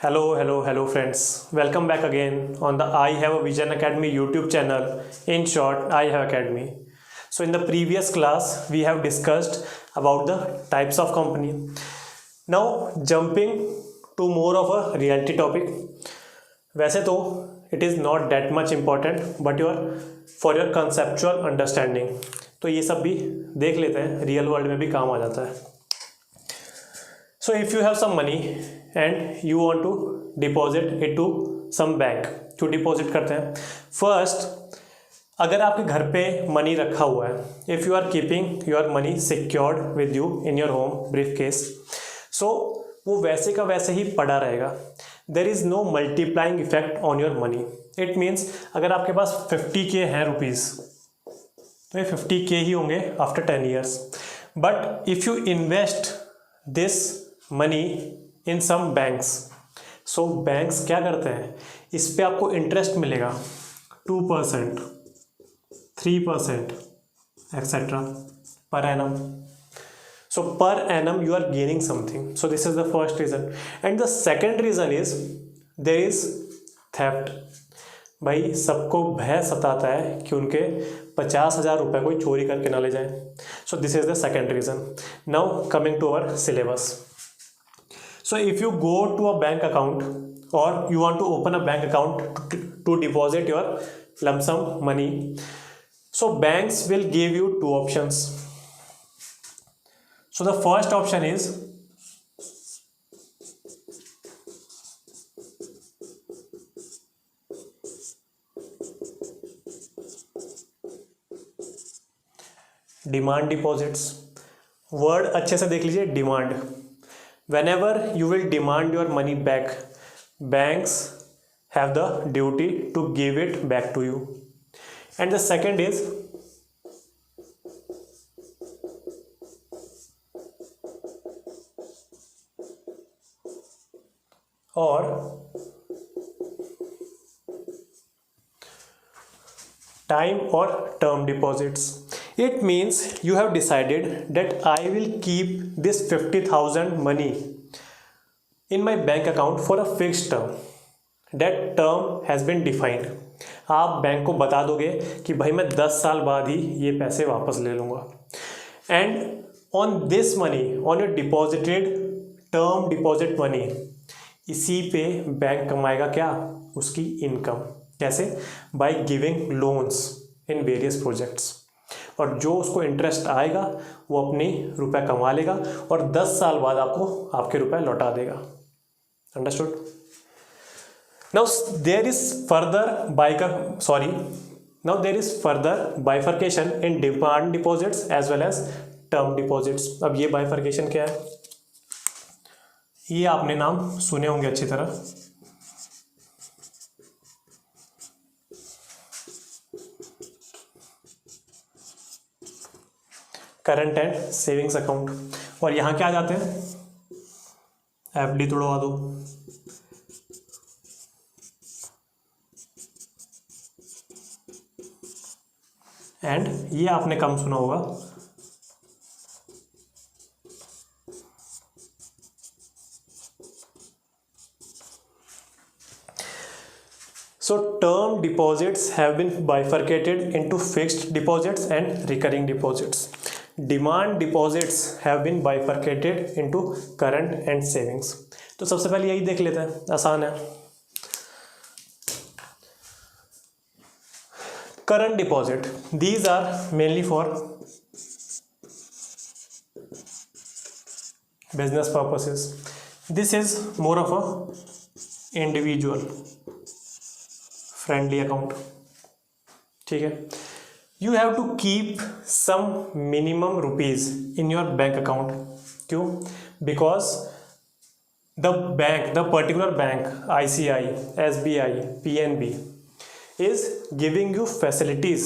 Hello friends. Welcome back again on the I Have a Vision Academy YouTube channel. In short, I Have Academy. So in the previous class, we have discussed about the types of company. Now jumping to more of a reality topic. वैसे तो it is not that much important, but for your conceptual understanding. तो ये सब भी देख लेते हैं, real world में भी काम आ जाता है. So if you have some money and you want to deposit it to some bank, to deposit करते हैं. First, अगर आपके घर पे मनी रखा हुआ है, if you are keeping your money secured with you in your home briefcase, so वो वैसे का वैसे ही पड़ा रहेगा. There is no multiplying effect on your money. It means अगर आपके पास 50K है रुपीज़, तो ये 50K ही होंगे after 10 years. But if you invest this money in some banks, so banks क्या करते हैं, इस पे आपको इंटरेस्ट मिलेगा 2%, 3% एक्सेट्रा पर annum. So per annum you are gaining something. So this is the first reason. And the second reason is there is theft. भाई सबको भय सताता है कि उनके 50,000 रुपये कोई चोरी करके ना ले जाए. So this is the second reason. Now coming to our syllabus. So if you go to a bank account or you want to open a bank account to deposit your lump sum money, so banks will give you two options. So the first option is demand deposits. Word अच्छे से देख लीजिए, demand. Whenever you will demand your money back, banks have the duty to give it back to you. And the second is or time or term deposits. It means you have decided that I will keep this 50,000 money in my bank account for a fixed term. That term has been defined. आप bank को बता दोगे कि भाई मैं 10 साल बाद ही ये पैसे वापस ले लूँगा. And on this money, on your deposited term deposit money, इसी पे बैंक कमाएगा क्या, उसकी इनकम. कैसे? By giving loans in various projects. और जो उसको इंटरेस्ट आएगा वो अपनी रुपए कमा लेगा और 10 साल बाद आपको आपके रुपए लौटा देगा. Understood? Now there is further bifurcation in demand deposits as well as term deposits. अब ये बाइफर्केशन क्या है, ये आपने नाम सुने होंगे अच्छी तरह. Current and savings account. और यहाँ क्या आ जाते हैं, एफडी तोड़वा दो, एंड ये आपने कम सुना होगा So term deposits have been bifurcated into fixed deposits and recurring deposits. Demand deposits have been bifurcated into current and savings. तो सबसे पहले यही देख लेते हैं, आसान है. Current deposit, these are mainly for business purposes. This is more of a individual friendly account. ठीक है. You have to keep some minimum rupees in your bank account. क्यों? Because the particular bank, ICI, SBI, PNB is giving you facilities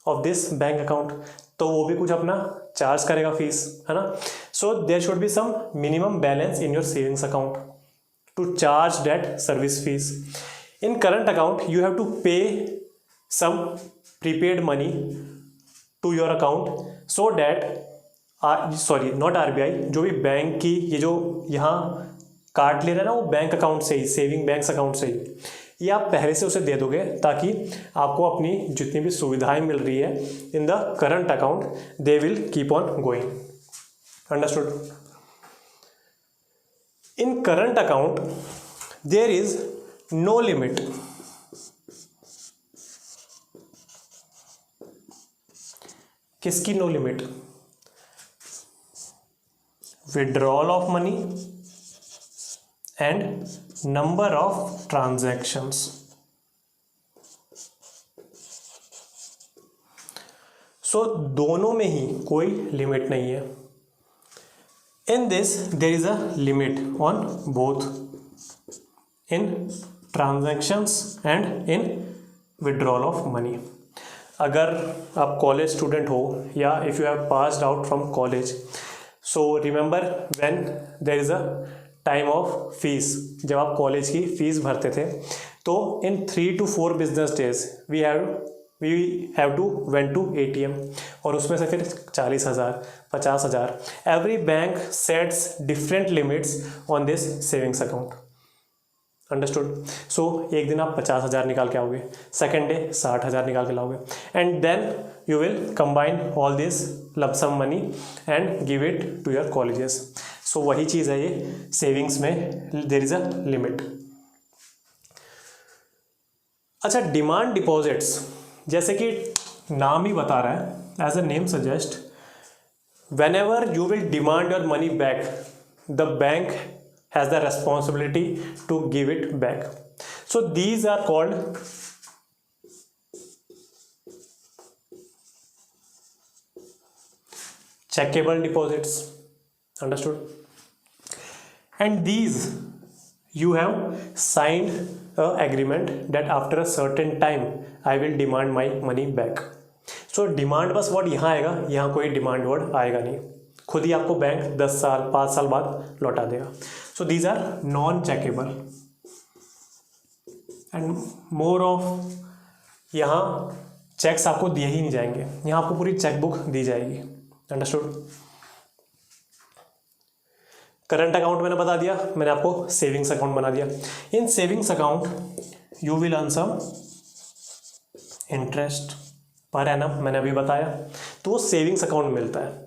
of this bank account. तो वो भी कुछ अपना charge करेगा fees, है ना. So there should be some minimum balance in your savings account to charge that service fees. In current account you have to pay some prepaid money to your account so that not RBI, जो भी bank की ये जो यहाँ काट ले रहा है ना वो बैंक अकाउंट से ही, सेविंग बैंक अकाउंट से ही, ये आप पहले से उसे दे दोगे ताकि आपको अपनी जितनी भी सुविधाएं मिल रही है in the current account they will keep on going. Understood? In current account there is no limit. किसकी no limit? Withdrawal of money and number of transactions. So दोनों में ही कोई लिमिट नहीं है। In this there is a limit on both, in transactions and in withdrawal of money. अगर आप college student हो या if you have passed out from college, so remember when there is a time of fees, जब आप college की fees भरते थे तो in 3 to 4 business days we have to went to ATM, और उसमें से फिर 40,000 50,000 every bank sets different limits on this savings account. Understood? So एक दिन आप 50,000 निकाल के आओगे, सेकेंड डे 60,000 निकाल के लाओगे, and then you will combine all this lump sum money and give it to your colleges. So वही चीज़ है ये सेविंग्स में, देयर इज अ लिमिट। अच्छा, डिमांड डिपॉजिट्स, जैसे कि नाम ही बता रहा है, as a name suggest, whenever you will demand your money back, the bank has the responsibility to give it back. So these are called checkable deposits. Understood? And these you have signed a agreement that after a certain time I will demand my money back. So demand बस word यहाँ आएगा, यहाँ कोई demand word आएगा नहीं, खुद ही आपको bank 10 साल 5 साल बाद लौटा देगा। So these are non chequeable and more of यहाँ चेक्स आपको दिए ही नहीं जाएंगे, यहाँ आपको पूरी चेकबुक दी जाएगी। अंडरस्टूड? करंट अकाउंट मैंने बता दिया, मैंने आपको सेविंग्स अकाउंट बना दिया। In savings account you will earn some interest per annum, मैंने अभी बताया, तो वो सेविंग्स अकाउंट मिलता है।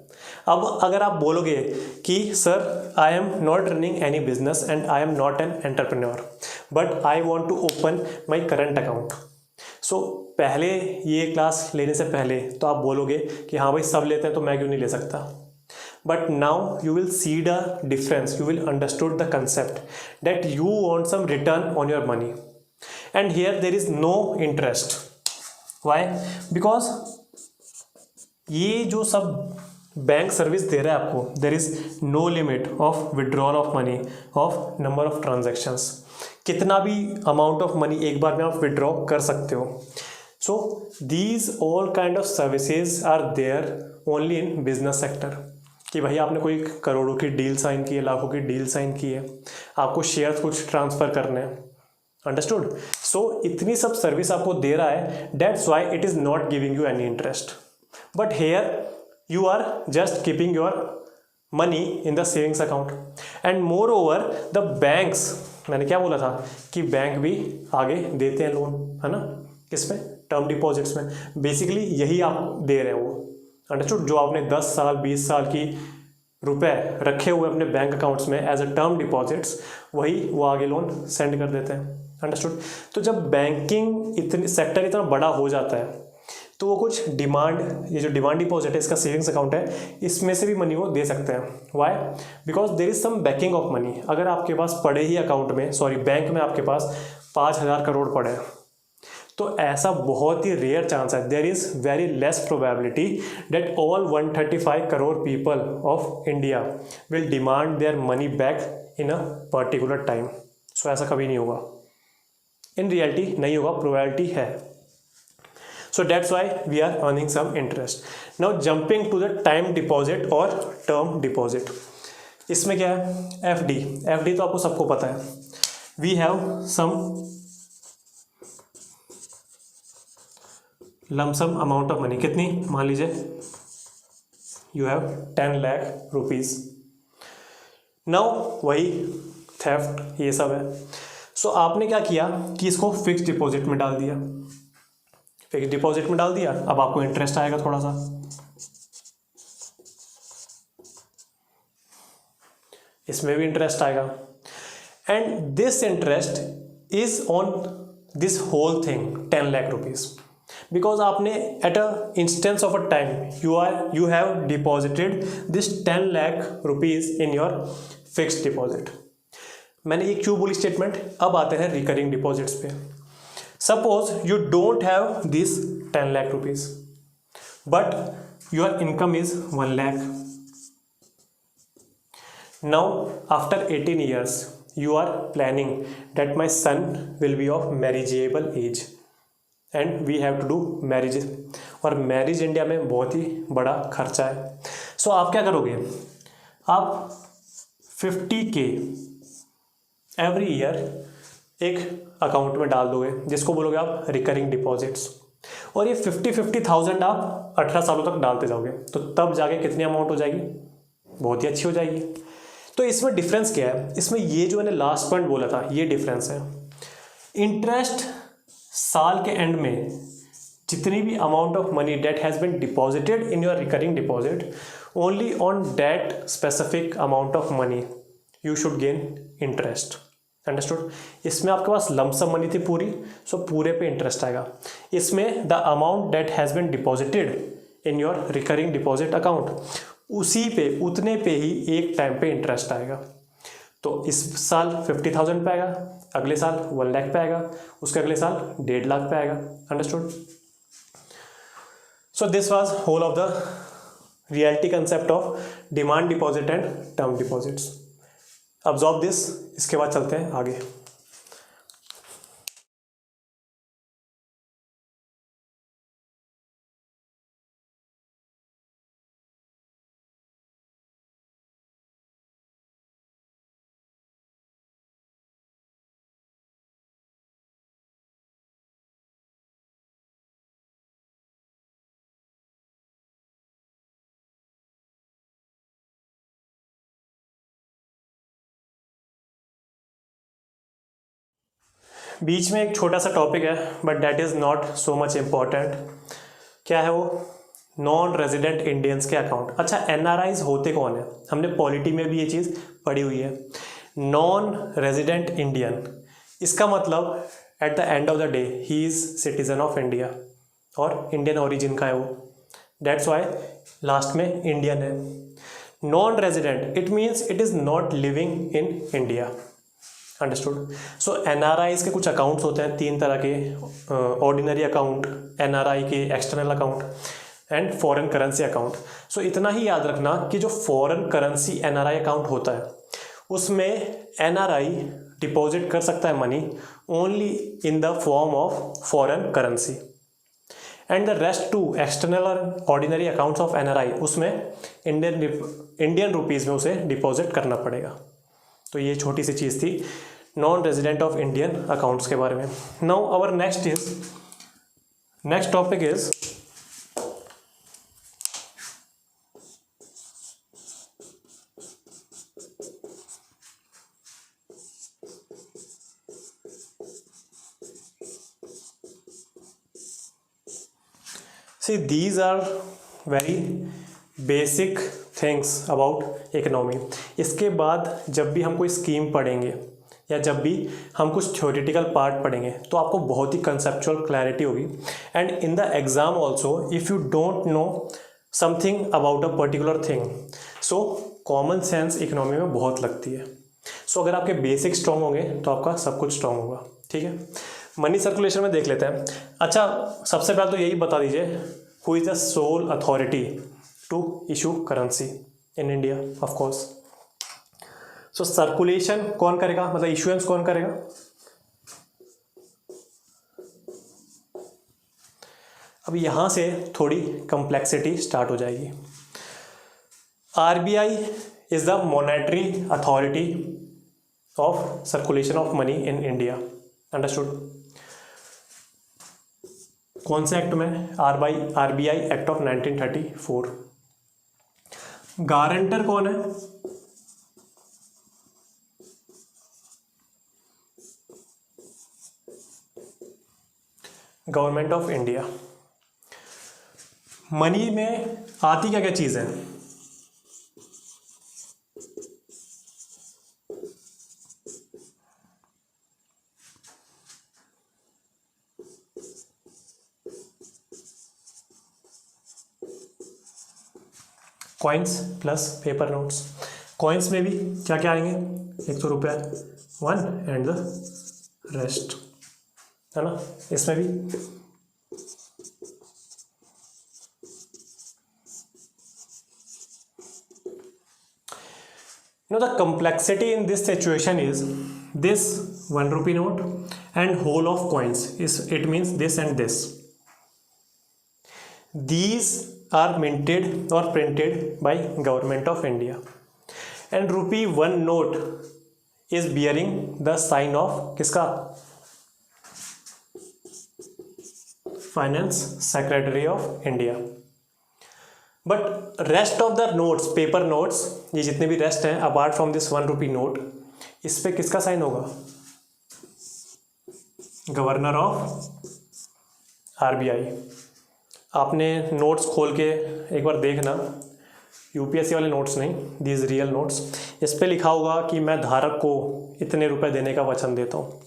अब अगर आप बोलोगे कि sir I am not running any business and I am not an entrepreneur but I want to open my current account, so पहले ये क्लास लेने से पहले तो आप बोलोगे कि हाँ भाई सब लेते हैं तो मैं क्यों नहीं ले सकता, but now you will see the difference, you will understood the concept that you want some return on your money and here there is no interest. Why? Because ये जो सब बैंक सर्विस दे रहा है आपको, there is no limit of withdrawal of money, of number of transactions, कितना भी amount of money एक बार में आप विड्रॉ कर सकते हो. So these all kind of services are there only in business sector. कि भाई आपने कोई करोड़ों की डील साइन की है, लाखों की डील साइन की है, आपको शेयर्स कुछ ट्रांसफ़र करने हैं. अंडरस्टूड. सो इतनी सब सर्विस आपको दे रहा है, that's why it is not giving you any interest. But here you are just keeping your money in the savings account and moreover the banks, मैंने क्या बोला था कि बैंक भी आगे देते हैं लोन, है ना, किसमें, टर्म डिपॉजिट्स में. बेसिकली यही आप दे रहे हैं वो. अंडरस्टूड. जो आपने 10 साल 20 साल की रुपए रखे हुए अपने बैंक अकाउंट्स में एज अ टर्म डिपॉजिट्स, वही वो आगे लोन सेंड कर देते हैं. अंडरस्टूड. तो जब बैंकिंग इतनी सेक्टर इतना बड़ा हो जाता है तो वो कुछ डिमांड, ये जो डिमांड डिपॉजिट है, इसका सेविंग्स अकाउंट है, इसमें से भी मनी वो दे सकते हैं. Why? Because there is some backing of money. अगर आपके पास पड़े ही अकाउंट में, सॉरी बैंक में आपके पास 5,000 करोड़ पड़े हैं, तो ऐसा बहुत ही रेयर चांस है, there is very less probability that all 135 crore people of India will demand their money back in a particular time. So ऐसा कभी नहीं होगा. इन रियलिटी नहीं होगा, प्रोबेबिलिटी है. So that's why we are earning some interest. Now jumping to the time deposit और term deposit. इसमें क्या है? FD. FD तो आपको सबको पता है. We have some lump sum amount of money. कितनी? मान लीजिए you have 10 lakh rupees. Now वही थेफ्ट, ये सब है। सो आपने क्या किया कि इसको फिक्स डिपॉजिट में डाल दिया, फिक्स डिपॉजिट में डाल दिया। अब आपको इंटरेस्ट आएगा थोड़ा सा, इसमें भी इंटरेस्ट आएगा, and this interest is on this whole thing 10 lakh rupees, because आपने at a instance of a time you have deposited this 10 lakh rupees in your fixed deposit. मैंने ये क्यों बोली स्टेटमेंट। अब आते हैं रिकरिंग डिपॉजिट्स पे। Suppose you don't have this 10 lakh rupees but your income is 1 lakh. Now after 18 years you are planning that my son will be of marriageable age and we have to do marriage, और marriage India में बहुत ही बड़ा खर्चा है। सो आप क्या करोगे, आप 50K एवरी ईयर एक अकाउंट में डाल दोगे जिसको बोलोगे आप रिकरिंग डिपॉजिट्स, और ये 50,000 आप 18 सालों तक डालते जाओगे, तो तब जाके कितनी अमाउंट हो जाएगी, बहुत ही अच्छी हो जाएगी। तो इसमें डिफरेंस क्या है, इसमें ये जो मैंने लास्ट पॉइंट बोला था ये डिफरेंस है। इंटरेस्ट साल के एंड में जितनी भी amount of money that has been deposited in your recurring deposit, only on that specific amount of money you should gain interest. Understood. इसमें आपके पास लमसम मनी थी पूरी, सो पूरे पे इंटरेस्ट आएगा। इसमें the amount that has been deposited in your recurring deposit account, उसी पे उतने पे ही एक टाइम पे इंटरेस्ट आएगा। तो इस साल 50,000 पे आएगा, अगले साल 1 लाख पे आएगा, उसके अगले साल 1.5 लाख पे आएगा। Understood. So this was whole of the reality concept of demand deposit and term deposits. Absorb this, इसके बाद चलते हैं आगे। बीच में एक छोटा सा टॉपिक है but that is not so much important. क्या है वो, नॉन रेजिडेंट इंडियंस के अकाउंट। अच्छा, एनआरआईज होते कौन है, हमने पॉलिटी में भी ये चीज़ पढ़ी हुई है। नॉन रेजिडेंट इंडियन, इसका मतलब at the end of the day he is citizen of India और इंडियन ओरिजिन का है वो, दैट्स वाई लास्ट में इंडियन है। Non resident it means it is not living in India. Understood. So NRIs के कुछ अकाउंट्स होते हैं 3 तरह के, ऑर्डिनरी अकाउंट, एनआरआई के external account and foreign currency account. So इतना ही याद रखना कि जो फॉरेन करेंसी एनआरआई अकाउंट होता है उसमें एनआरआई डिपॉजिट कर सकता है money only in the form of foreign currency, and the rest to external और ऑर्डिनरी अकाउंट्स ऑफ एनआरआई उसमें इंडियन रुपीज़ में उसे डिपॉजिट करना पड़ेगा। तो ये छोटी सी चीज़ थी non resident of Indian accounts के बारे में। Now our next topic is see these are very basic things about economy. इसके बाद जब भी हम कोई स्कीम पढ़ेंगे या जब भी हम कुछ थ्योरेटिकल पार्ट पढ़ेंगे तो आपको बहुत ही कंसेप्चुअल क्लैरिटी होगी, and in the exam also if you don't know something about a particular thing, so common sense economy में बहुत लगती है। सो अगर आपके बेसिक स्ट्रॉन्ग होंगे तो आपका सब कुछ स्ट्रॉन्ग होगा। ठीक है, मनी सर्कुलेशन में देख लेते हैं। अच्छा, सबसे पहले तो यही बता दीजिए, who is the sole authority to issue currency in India? Of course. So circulation कौन करेगा, मतलब इशुएंस कौन करेगा? अब यहां से थोड़ी कॉम्प्लेक्सिटी स्टार्ट हो जाएगी। RBI is the monetary authority of circulation of money in India. Understood? कौन से एक्ट में? RBI act of 1934। गारंटर कौन है? Government of India. मनी में आती क्या क्या चीज़ है? Coins plus paper notes. Coins में भी क्या क्या आएंगे? 100 रुपया, 1 एंड द रेस्ट, है ना। इसमें भी the complexity in this situation is this 1 rupee note and whole of coins is, it means this and this. These are minted or printed by government of India, and rupee 1 note is bearing the sign of किसका? Finance secretary of India. But rest of the notes, paper notes, ये जितने भी rest हैं apart from this 1 rupee note, इस पे किसका sign होगा? Governor of RBI. आपने नोट्स खोल के एक बार देखना, यूपीएससी वाले नोट्स नहीं, दीज रियल नोट्स। इस पे लिखा होगा कि मैं धारक को इतने रुपए देने का वचन देता हूँ,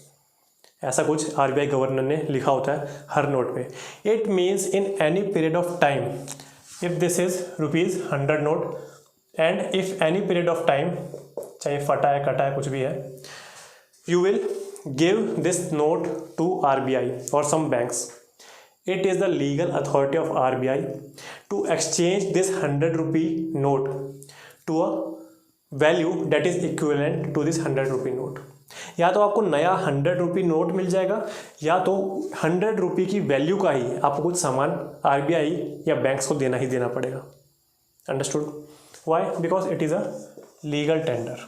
ऐसा कुछ आरबीआई गवर्नर ने लिखा होता है हर नोट पे। It means in any period of time, if this is ₹100 note and if any period of time, चाहे फटा है कटा है कुछ भी है, you will give this note to RBI और some banks, it is the legal authority of RBI to exchange this 100 rupee note to a value that is equivalent to this 100 rupee note। या तो आपको नया 100 rupee note मिल जाएगा, या तो 100 रुपी की value का ही आपको कुछ सामान आरबीआई या बैंक्स को देना ही देना पड़ेगा। Understood? Why? Because it is a legal tender.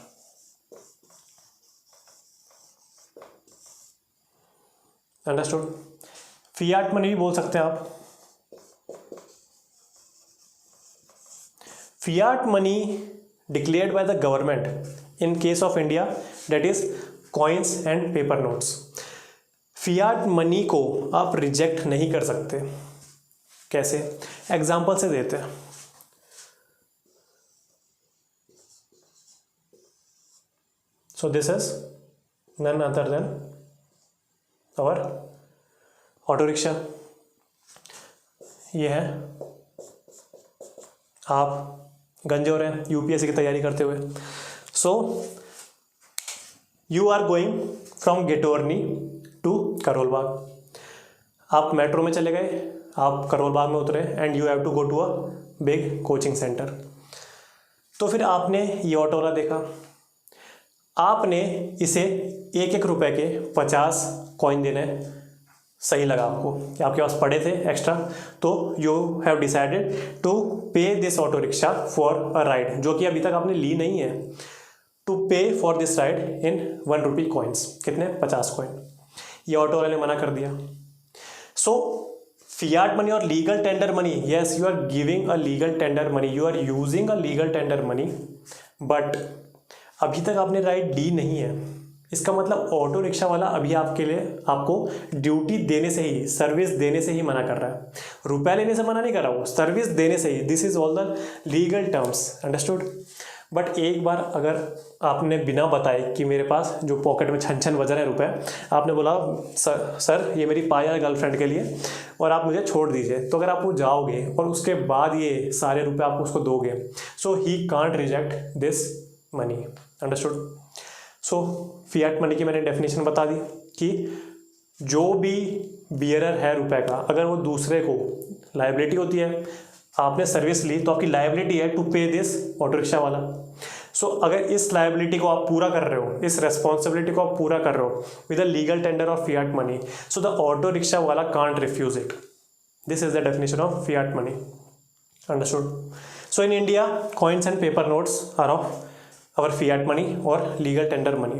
Understood? Fiat money भी बोल सकते हैं आप। Fiat money declared by the government in case of India, that is coins and paper notes. Fiat money को आप रिजेक्ट नहीं कर सकते। कैसे? एग्जाम्पल से देते हैं। So this is none other than our auto rickshaw. ये है, आप गंजे हो रहे हैं यूपीएससी की तैयारी करते हुए। So you are going from गेटोरनी टू करोल बाग। आप मेट्रो में चले गए, आप करोल बाग में उतरे and you have to go to a big coaching centre. तो फिर आपने ये ऑटो वाला देखा, आपने इसे 1-1 रुपए के 50 कॉइन देने सही लगा आपको, कि आपके पास पड़े थे एक्स्ट्रा, तो यू हैव डिसाइडेड टू पे this auto rickshaw for a ride, जो कि अभी तक आपने ली नहीं है, टू पे for this ride in 1 rupee coins. कितने? 50 कॉइन। ये ऑटो वाले ने मना कर दिया। सो फियाट मनी और legal tender money, yes you are giving a legal tender money, you are using a legal tender money, but अभी तक आपने राइड ली नहीं है। इसका मतलब ऑटो रिक्शा वाला अभी आपके लिए, आपको ड्यूटी देने से ही, सर्विस देने से ही मना कर रहा है। रुपया लेने से मना नहीं कर रहा, वो सर्विस देने से ही। This is all the legal terms. Understood? But एक बार अगर आपने बिना बताए कि मेरे पास जो पॉकेट में छन वजन है रुपए, आपने बोला सर ये मेरी पाया गर्लफ्रेंड के लिए और आप मुझे छोड़ दीजिए, तो अगर आप वो जाओगे और उसके बाद ये सारे रुपए आप उसको दोगे, so he can't reject this money. Understood? So fiat money की मैंने डेफिनेशन बता दी कि जो भी बियरर है रुपए का, अगर वो दूसरे को, लायबिलिटी होती है, आपने सर्विस ली तो आपकी लायबिलिटी है टू पे दिस ऑटो रिक्शा वाला। सो अगर इस लायबिलिटी को आप पूरा कर रहे हो, इस रेस्पॉन्सिबिलिटी को आप पूरा कर रहे हो with a legal tender of fiat money, so the auto rickshaw वाला can't refuse it. This is the definition of fiat money. Understood? So in India coins and paper notes are of और fiat money और legal tender money.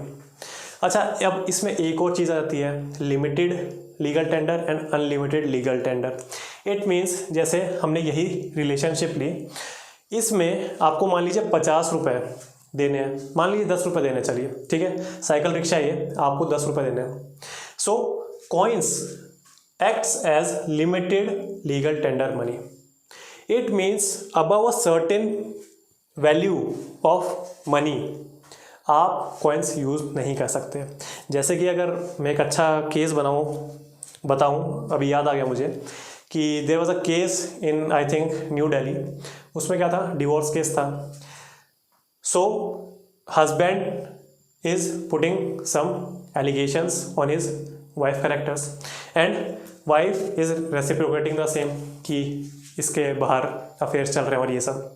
अच्छा, अब इसमें एक और चीज़ आती है, limited legal tender and unlimited legal tender. It means जैसे हमने यही रिलेशनशिप ली, इसमें आपको मान लीजिए 50 रुपये देने हैं, मान लीजिए 10 रुपये देने, चलिए ठीक है, साइकिल रिक्शा ये आपको 10 रुपये देने हैं। सो coins acts as limited legal tender money. It means above a certain value of money आप कॉइन्स यूज़ नहीं कर सकते। जैसे कि अगर मैं एक अच्छा केस बताऊँ, अभी याद आ गया मुझे कि there was a case in I think New Delhi. उसमें क्या था, डिवोर्स केस था। So husband is putting some allegations on his wife characters and wife is reciprocating the same कि इसके बाहर अफेयर्स चल रहे हैं और ये सब।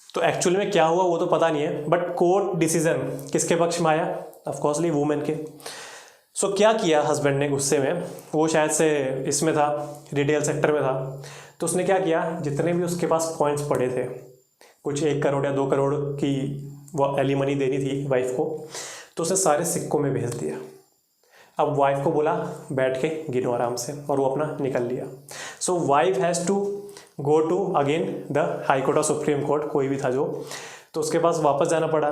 तो एक्चुअली में क्या हुआ वो तो पता नहीं है, बट कोर्ट डिसीजन किसके पक्ष में आया? ऑफकोर्सली वुमेन के। सो क्या किया हस्बैंड ने गुस्से में, वो शायद से इसमें था, रिटेल सेक्टर में था, तो उसने क्या किया, जितने भी उसके पास कॉइन्स पड़े थे, कुछ 1 करोड़ या 2 करोड़ की वो एलिमनी देनी थी वाइफ को, तो उसने सारे सिक्कों में भेज दिया। अब वाइफ को बोला बैठ के गिनो आराम से, और वो अपना निकल लिया। So wife has to go to again the high court और सुप्रीम कोर्ट, कोई भी था जो, तो उसके पास वापस जाना पड़ा।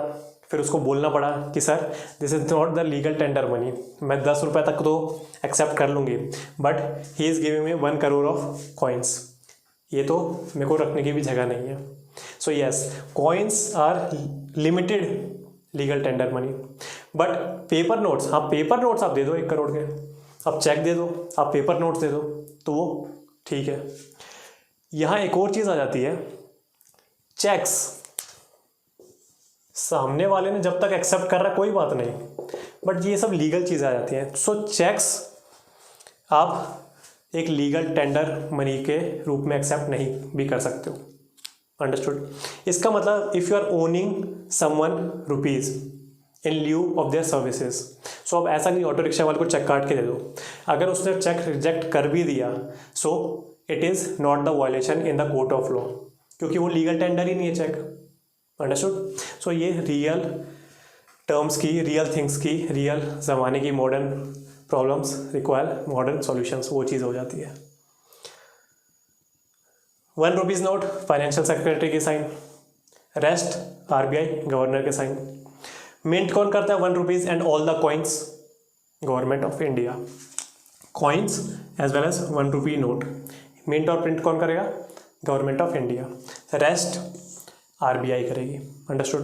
फिर उसको बोलना पड़ा कि sir this is not the legal tender money, मैं 10 रुपये तक तो एक्सेप्ट कर लूँगी, but he is giving me 1 crore of coins, ये तो मेरे को रखने की भी जगह नहीं है। So yes, coins are limited legal tender money, but paper notes, हाँ पेपर नोट्स आप दे दो 1 करोड़ के, आप चेक दे दो, आप पेपर नोट्स दे दो, तो वो ठीक है। यहाँ एक और चीज़ आ जाती है, चेक्स। सामने वाले ने जब तक एक्सेप्ट कर रहा है कोई बात नहीं, बट ये सब लीगल चीज़ें आ जाती हैं। सो चेक्स आप एक लीगल टेंडर मनी के रूप में एक्सेप्ट नहीं भी कर सकते हो। अंडरस्टूड? इसका मतलब if you are owning someone rupees in lieu of their services, so अब ऐसा नहीं ऑटो रिक्शा वाले को चेक काट के दे दो। अगर उसने चेक रिजेक्ट कर भी दिया, so it is not the violation in the court of law, क्योंकि वो लीगल टेंडर ही नहीं है चेक। अंडरस्टूड? सो ये रियल टर्म्स की, रियल थिंग्स की, रियल ज़माने की modern problems require modern solutions, वो चीज़ हो जाती है। 1 रुपीज़ नोट फाइनेंशियल सेक्रेटरी की साइन, रेस्ट RBI गवर्नर के साइन। मिंट कौन करता है 1 rupees and all the coins? Government of India. Coins as well as 1 rupee note, mint और प्रिंट कौन करेगा? Government of India. Rest RBI करेगी। Understood?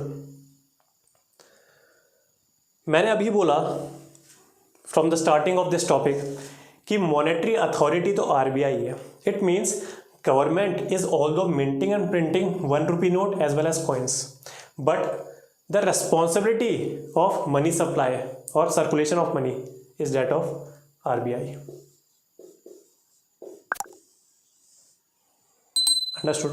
मैंने अभी बोला from the starting of this topic कि मॉनेटरी अथॉरिटी तो RBI है। It means government is although minting and printing 1 rupee note as well as coins, but the responsibility of money supply और circulation of money is that of RBI। Understood?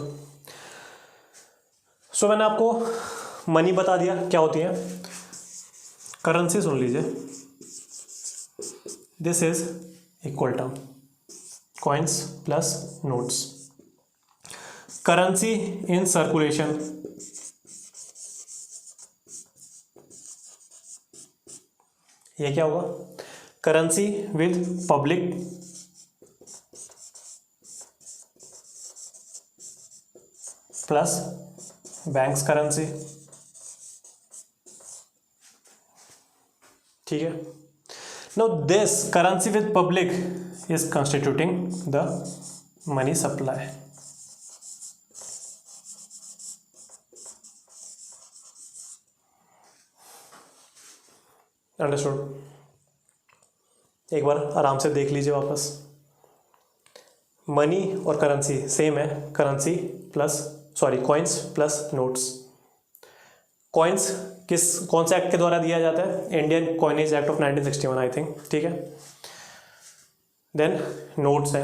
So मैंने आपको money बता दिया क्या होती है। Currency सुन लीजिए, this is equal term coins plus notes. Currency in circulation, ये क्या होगा? Currency with public plus banks currency. ठीक है? Now this currency with public is constituting the money supply. Understood? एक बार आराम से देख लीजिए वापस, मनी और करेंसी सेम है, currency plus coins plus notes. Coins कौन से एक्ट के द्वारा दिया जाता है? Indian coinage act of 1961 I think. ठीक है? देन नोट्स है,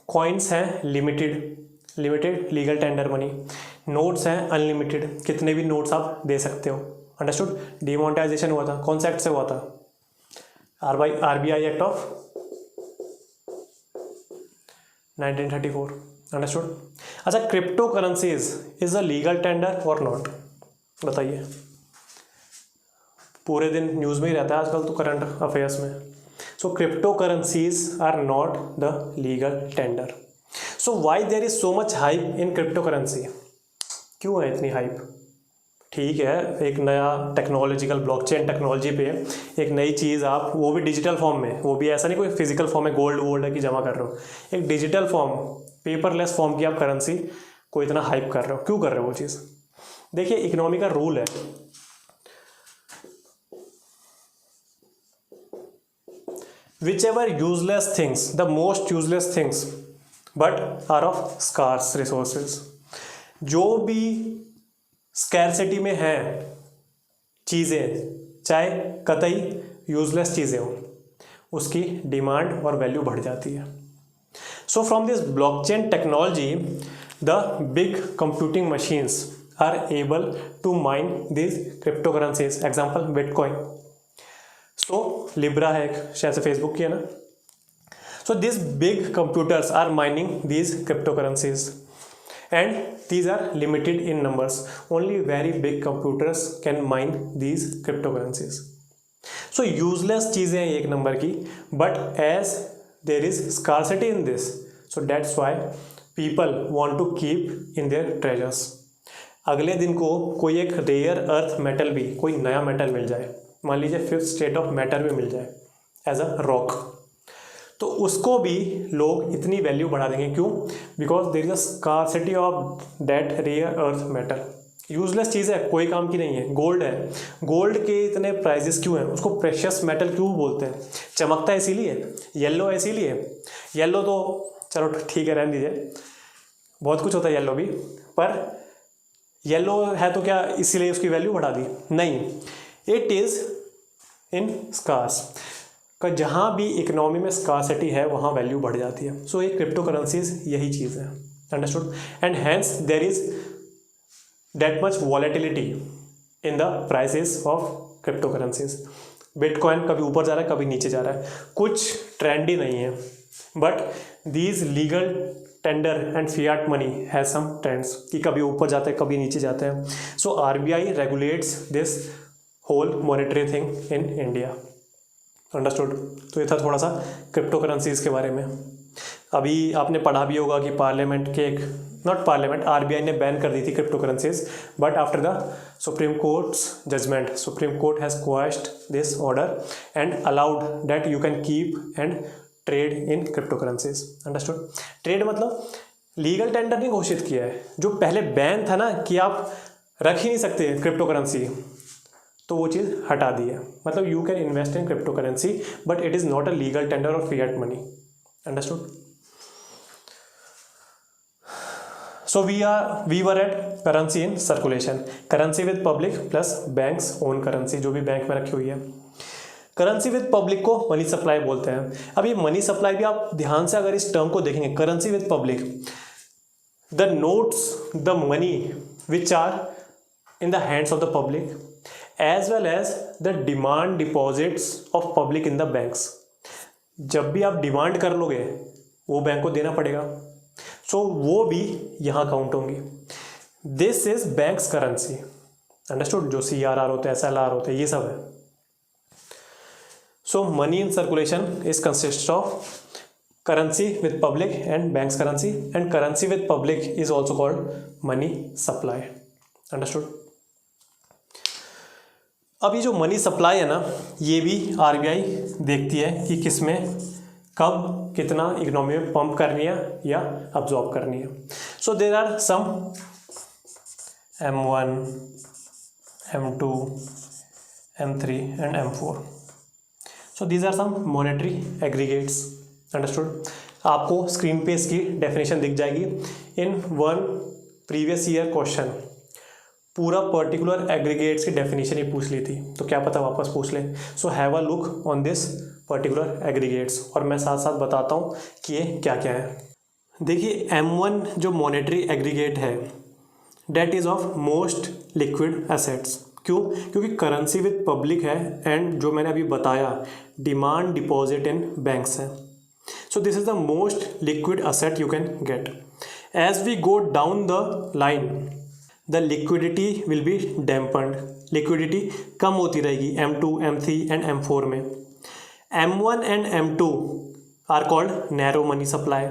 कॉइन्स हैं limited legal tender money, notes हैं अनलिमिटेड, कितने भी नोट्स आप दे सकते हो। अंडरस्टूड? डिमोनेटाइजेशन हुआ था, कौन सा एक्ट से हुआ था? RBI act of 1934। अंडरस्टूड? अच्छा, crypto currencies is a legal tender और नॉट? बताइए, पूरे दिन न्यूज़ में ही रहता है आजकल तो, करंट अफेयर्स में। So crypto currencies are not the legal tender. So why there is so much hype in crypto currency? क्यों है इतनी हाइप? ठीक है, एक नया टेक्नोलॉजिकल ब्लॉकचेन टेक्नोलॉजी पे एक नई चीज़ आप, वो भी डिजिटल फॉर्म में, वो भी ऐसा नहीं कोई फिजिकल फॉर्म में गोल्ड वोल्ड है कि जमा कर रहे हो, एक डिजिटल फॉर्म, पेपरलेस फॉर्म की आप करेंसी को इतना हाइप कर रहे हो, क्यों कर रहे हो वो चीज़? देखिए इकोनॉमी का रूल है, which ever useless things, the most useless things but are of scarce resources, जो भी स्कैरसिटी में है चीज़ें, चाहे कतई यूजलेस चीज़ें हों, उसकी डिमांड और वैल्यू बढ़ जाती है. So from this blockchain technology the big computing machines are able to mine this crypto currencies. Example bitcoin. So libra है एक, शायद से फेसबुक की है ना. So this big computers are mining these cryptocurrencies and these are limited in numbers. Only very big computers can mine these cryptocurrencies. So useless चीज़ें हैं एक नंबर की, but as there is scarcity in this, so that's why people want to keep in their treasures. अगले दिन को कोई एक rare earth metal भी, कोई नया मेटल मिल जाए, मान लीजिए फिफ्थ स्टेट ऑफ मैटर भी मिल जाए एज अ रॉक, तो उसको भी लोग इतनी वैल्यू बढ़ा देंगे. क्यों? Because there is a scarcity of that rare earth metal. Useless चीज़ है, कोई काम की नहीं है. गोल्ड है, गोल्ड के इतने प्राइजेस क्यों हैं? उसको प्रेशियस मेटल क्यों बोलते हैं? चमकता है इसीलिए, येलो है इसीलिए. येलो तो चलो ठीक है, रहने दीजिए, बहुत कुछ होता है येलो भी, पर येलो है तो क्या इसीलिए उसकी वैल्यू बढ़ा दी? नहीं, इट इज़ इन स्कार्स का, जहाँ भी इकोनॉमी में स्कार्सिटी है वहाँ वैल्यू बढ़ जाती है. सो ये क्रिप्टो करेंसीज यही चीज़ है. Understood? And hence there is that much volatility in the prices of crypto currencies. Bitcoin कभी ऊपर जा रहा है, कभी नीचे जा रहा है, कुछ ट्रेंडी नहीं है, but these legal tender and fiat money has some trends कि कभी ऊपर जाते हैं, कभी नीचे जाते हैं. So RBI regulates this whole monetary thing in India. Understood? तो ये था थोड़ा सा क्रिप्टो करेंसीज़ के बारे में. अभी आपने पढ़ा भी होगा कि पार्लियामेंट के एक, नॉट पार्लियामेंट, RBI ने बैन कर दी थी crypto currencies, but after the supreme court's judgment, supreme court has questioned this order and allowed that you can keep and trade in crypto currencies. Understood? Trade मतलब legal tender नहीं घोषित किया है. जो पहले बैन था ना कि आप रख ही नहीं सकते क्रिप्टो करेंसी, तो वो चीज़ हटा दी है. मतलब you can invest in crypto currency but it is not a legal tender और fiat money. Understood? So we were at currency in circulation, currency with public plus banks own currency, जो भी bank में रखी हुई है. Currency with public को money supply बोलते हैं. अब ये मनी सप्लाई भी आप ध्यान से अगर इस टर्म को देखेंगे, currency with public, the notes, the money which are in the hands of the public as well as the demand deposits of public in the banks. जब भी आप डिमांड कर लोगे वो बैंक को देना पड़ेगा, सो वो भी यहाँ काउंट होंगी. This is banks currency. Understood? जो CRR होते हैं, SLR होते हैं, ये सब है. So money in circulation is consist of currency with public and banks currency, and currency with public is also called money supply. Understood? अब ये जो मनी सप्लाई है ना, ये भी RBI देखती है कि किस में कब कितना इकोनॉमी में पंप करनी है या अब्जॉर्ब करनी है. So there are some M1, M2, M3 and M4. So these are some monetary aggregates. Understood? आपको स्क्रीन पे इसकी डेफिनेशन दिख जाएगी. In one previous year question पूरा पर्टिकुलर एग्रीगेट्स की डेफिनेशन ही पूछ ली थी, तो क्या पता वापस पूछ लें. So have a look on this particular aggregates, और मैं साथ साथ बताता हूँ कि ये क्या क्या है. देखिए M1 जो मॉनेटरी एग्रीगेट है, that is of most liquid assets. क्यों? क्योंकि करेंसी विद पब्लिक है एंड जो मैंने अभी बताया डिमांड डिपॉजिट इन बैंक्स है. So this is the most liquid asset you can get. As we go down the line the liquidity will be dampened. Liquidity कम होती रहेगी M2, M3 एंड M4 में. M1 and M2 are called narrow money supply.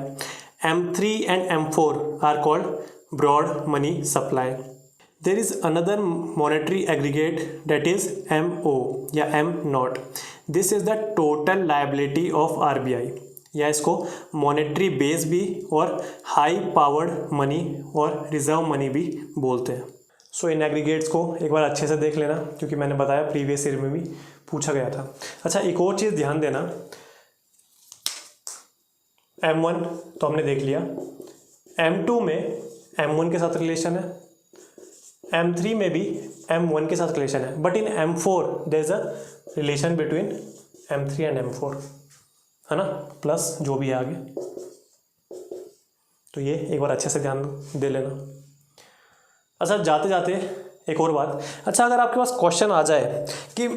M3 and M4 are called broad money supply. There is another monetary aggregate that is MO या M nought. This is the total liability of RBI, या इसको monetary base भी और high powered money और reserve money भी बोलते हैं. सो इन aggregates को एक बार अच्छे से देख लेना, क्योंकि मैंने बताया प्रीवियस ईयर में भी पूछा गया था. अच्छा, एक और चीज़ ध्यान देना, M1 तो हमने देख लिया, M2 में M1 के साथ रिलेशन है, M3 में भी M1 के साथ रिलेशन है, but in M4 there is a relation between M3 and M4, है ना, प्लस जो भी है आगे. तो ये एक बार अच्छे से ध्यान दे लेना. अच्छा, जाते जाते एक और बात. अच्छा, अगर आपके पास क्वेश्चन आ जाए कि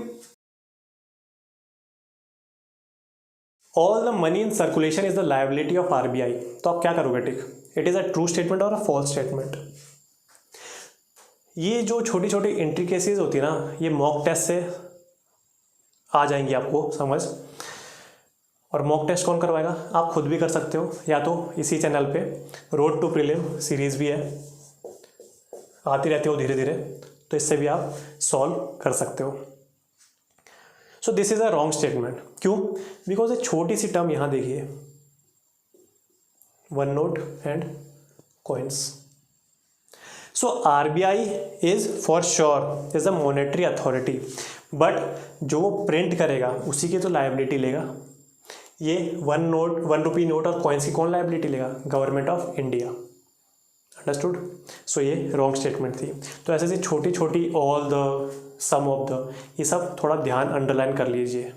all the money in circulation is the liability of RBI, तो आप क्या करोगे? Tick, it is a true statement और अ फॉल्स स्टेटमेंट. ये जो छोटी छोटी इंट्रिकेसीज होती है ना, ये मॉक टेस्ट से आ जाएंगी आपको समझ. और मॉक टेस्ट कौन करवाएगा? आप खुद भी कर सकते हो, या तो इसी चैनल पे रोड टू प्रीलिम सीरीज़ भी है, आती रहती हो धीरे धीरे, तो इससे भी आप सॉल्व कर सकते हो. So this is a wrong statement. क्यों? बिकॉज एक छोटी सी टर्म यहाँ देखिए, one note and coins. So RBI is for sure is the monetary authority, but जो वो प्रिंट करेगा उसी की तो लायबिलिटी लेगा. ये 1 रुपी नोट और कॉइन्स की कौन लायबिलिटी लेगा? Government of India. Understood? So ये रॉन्ग स्टेटमेंट थी. तो ऐसे छोटी छोटी all the, some of the, ये सब थोड़ा ध्यान अंडरलाइन कर लीजिए.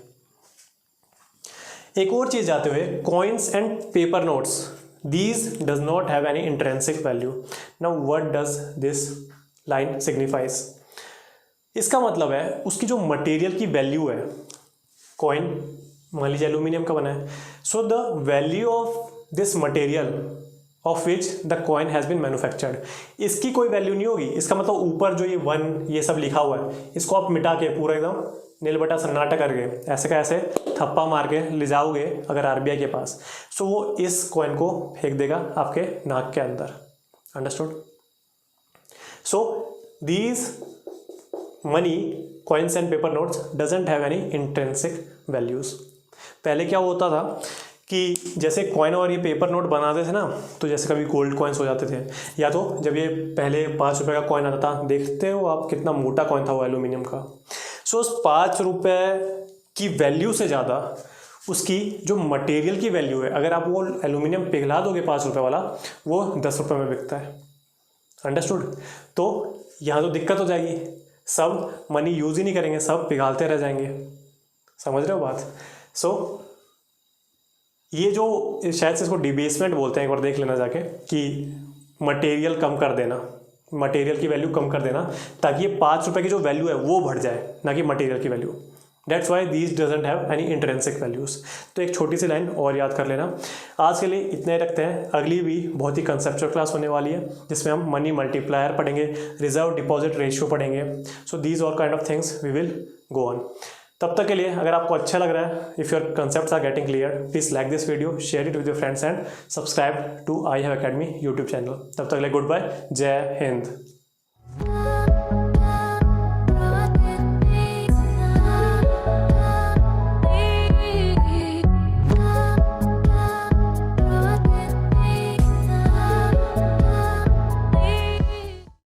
एक और चीज़ जाते हुए, coins and paper notes, these does not have any intrinsic value. Now what does this line signifies? इसका मतलब है उसकी जो मटेरियल की वैल्यू है, कॉइन मान लीजिए एल्यूमिनियम का बना है, so the value of this material of which the coin has been manufactured, इसकी कोई वैल्यू नहीं होगी. इसका मतलब ऊपर जो ये 1 ये सब लिखा हुआ है, इसको आप मिटा के पूरा एकदम नील बटा सन्नाटा करके ऐसे का ऐसे थप्पा मार के ले जाओगे अगर RBI के पास, सो वो इस कॉइन को फेंक देगा आपके नाक के अंदर. Understood? So these money, coins and paper notes doesn't have any intrinsic values. पहले क्या होता था कि जैसे कॉइन और ये पेपर नोट बनाते थे ना, तो जैसे कभी गोल्ड कॉइन्स हो जाते थे, या तो जब ये पहले 5 रुपये का कॉइन आता था, देखते हो आप कितना मोटा कॉइन था वो एल्यूमिनियम का. सो उस 5 रुपये की वैल्यू से ज़्यादा उसकी जो मटेरियल की वैल्यू है, अगर आप वो एल्यूमिनियम पिघला दोगे 5 रुपये वाला, वो 10 रुपये में बिकता है. अंडरस्टूड? तो यहाँ तो दिक्कत हो जाएगी, सब मनी यूज़ ही नहीं करेंगे, सब पिघालते रह जाएंगे. समझ रहे हो बात? सो ये जो शायद से इसको डिबेसमेंट बोलते हैं, एक बार देख लेना जाके, कि मटेरियल कम कर देना, मटेरियल की वैल्यू कम कर देना, ताकि ये 5 रुपये की जो वैल्यू है वो बढ़ जाए, ना कि मटेरियल की value. That's why these doesn't have any intrinsic values. तो एक छोटी सी लाइन और याद कर लेना. आज के लिए इतने ही रखते हैं. अगली भी बहुत ही कंसेप्चुअल क्लास होने वाली है, जिसमें हम मनी मल्टीप्लायर पढ़ेंगे, रिजर्व डिपॉजिट रेशियो पढ़ेंगे. So these all kind of things we will go on. तब तक के लिए अगर आपको अच्छा लग रहा है, if your concepts are getting clear, please like this video, share it with your friends and subscribe to I have academy YouTube channel. तब तक के लिए गुड बाय, जय हिंद.